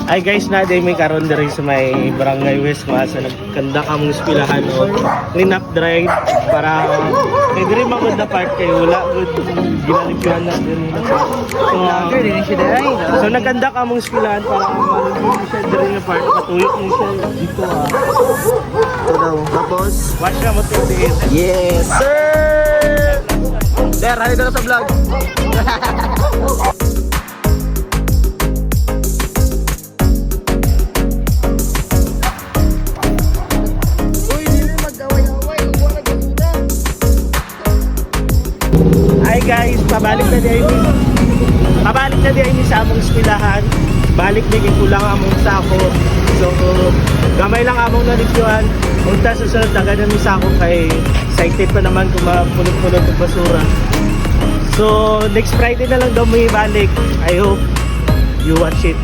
Ay guys, na day may karon diri sa may Barangay West Masa nagkanda ka mong espilahan o clean up drive para kay diri magud na part kay wala gud ginalipihan na diri na part. So nagkanda ka mong espilahan para maging siya diri na part patuyok ni siya dito ah. Ito daw. Tapos, Watch na mo titiin. yes, sir! Sir, halika na sa vlog. Hi guys, pabalik na di ay ni sa among espilahan. Balik di kay kulang among sako. So gamay lang among nalipyuan. Unta sa sunod dagan mi sako kay excited pa naman kung mapulot-pulot ang basura. So next Friday na lang daw may balik. I hope you watch it.